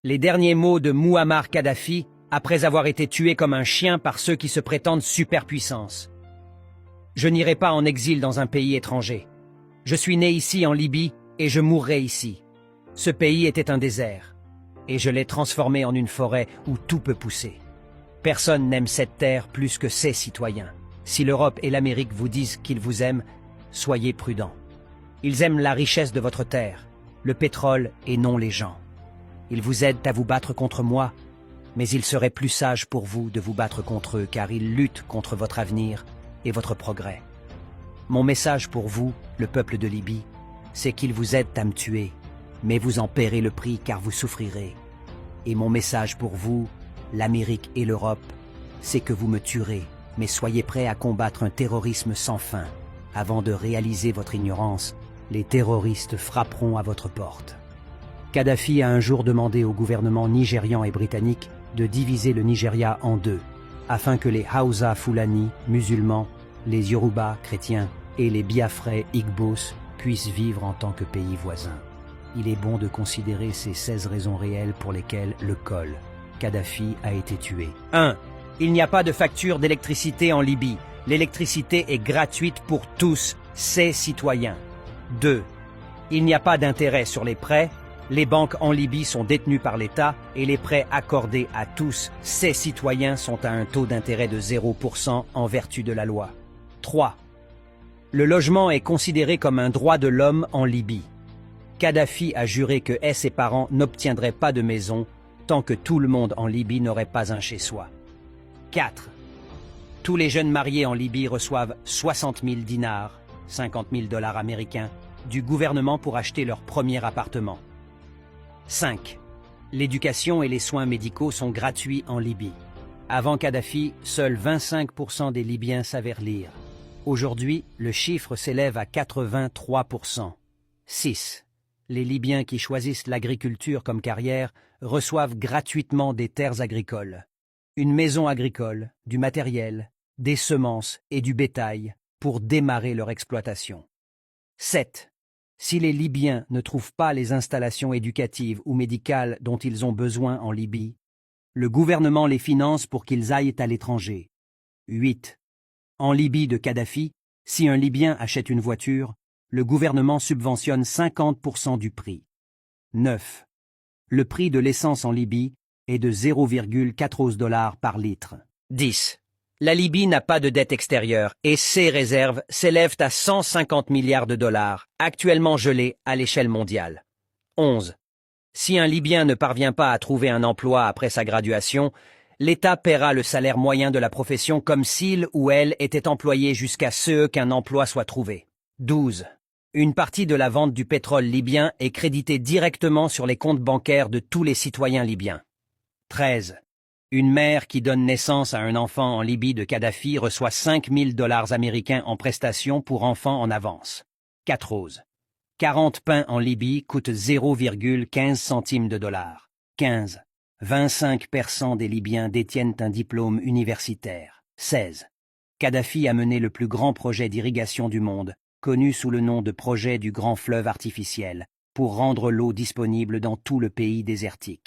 Les derniers mots de Mouammar Kadhafi après avoir été tué comme un chien par ceux qui se prétendent superpuissance. Je n'irai pas en exil dans un pays étranger. Je suis né ici en Libye et je mourrai ici. Ce pays était un désert et je l'ai transformé en une forêt où tout peut pousser. Personne n'aime cette terre plus que ses citoyens. Si l'Europe et l'Amérique vous disent qu'ils vous aiment, soyez prudents. Ils aiment la richesse de votre terre, le pétrole et non les gens. Ils vous aident à vous battre contre moi, mais il serait plus sage pour vous de vous battre contre eux car ils luttent contre votre avenir et votre progrès. Mon message pour vous, le peuple de Libye, c'est qu'ils vous aident à me tuer, mais vous en paierez le prix car vous souffrirez. Et mon message pour vous, l'Amérique et l'Europe, c'est que vous me tuerez, mais soyez prêts à combattre un terrorisme sans fin. Avant de réaliser votre ignorance, les terroristes frapperont à votre porte. Kadhafi a un jour demandé au gouvernement nigérian et britannique de diviser le Nigeria en deux, afin que les Hausa Fulani, musulmans, les Yoruba, chrétiens, et les Biafrais, Igbos, puissent vivre en tant que pays voisins. Il est bon de considérer ces 16 raisons réelles pour lesquelles le col, Kadhafi, a été tué. 1. Il n'y a pas de facture d'électricité en Libye. L'électricité est gratuite pour tous ses citoyens. 2. Il n'y a pas d'intérêt sur les prêts. Les banques en Libye sont détenues par l'État et les prêts accordés à tous ses citoyens sont à un taux d'intérêt de 0% en vertu de la loi. 3. Le logement est considéré comme un droit de l'homme en Libye. Kadhafi a juré que ses parents n'obtiendraient pas de maison tant que tout le monde en Libye n'aurait pas un chez-soi. 4. Tous les jeunes mariés en Libye reçoivent 60 000 dinars, 50 000 dollars américains, du gouvernement pour acheter leur premier appartement. 5. L'éducation et les soins médicaux sont gratuits en Libye. Avant Kadhafi, seuls 25% des Libyens savaient lire. Aujourd'hui, le chiffre s'élève à 83%. 6. Les Libyens qui choisissent l'agriculture comme carrière reçoivent gratuitement des terres agricoles, une maison agricole, du matériel, des semences et du bétail pour démarrer leur exploitation. 7. Si les Libyens ne trouvent pas les installations éducatives ou médicales dont ils ont besoin en Libye, le gouvernement les finance pour qu'ils aillent à l'étranger. 8. En Libye de Kadhafi, si un Libyen achète une voiture, le gouvernement subventionne 50% du prix. 9. Le prix de l'essence en Libye est de 0,14 $ par litre. 10. La Libye n'a pas de dette extérieure et ses réserves s'élèvent à 150 milliards de dollars, actuellement gelées à l'échelle mondiale. 11. Si un Libyen ne parvient pas à trouver un emploi après sa graduation, l'État paiera le salaire moyen de la profession comme s'il ou elle était employé jusqu'à ce qu'un emploi soit trouvé. 12. Une partie de la vente du pétrole libyen est créditée directement sur les comptes bancaires de tous les citoyens libyens. 13. Une mère qui donne naissance à un enfant en Libye de Kadhafi reçoit 5 000 dollars américains en prestations pour enfants en avance. 14. 40 pains en Libye coûtent 0,15 centimes de dollar. 15. 25% des Libyens détiennent un diplôme universitaire. 16. Kadhafi a mené le plus grand projet d'irrigation du monde, connu sous le nom de projet du grand fleuve artificiel, pour rendre l'eau disponible dans tout le pays désertique.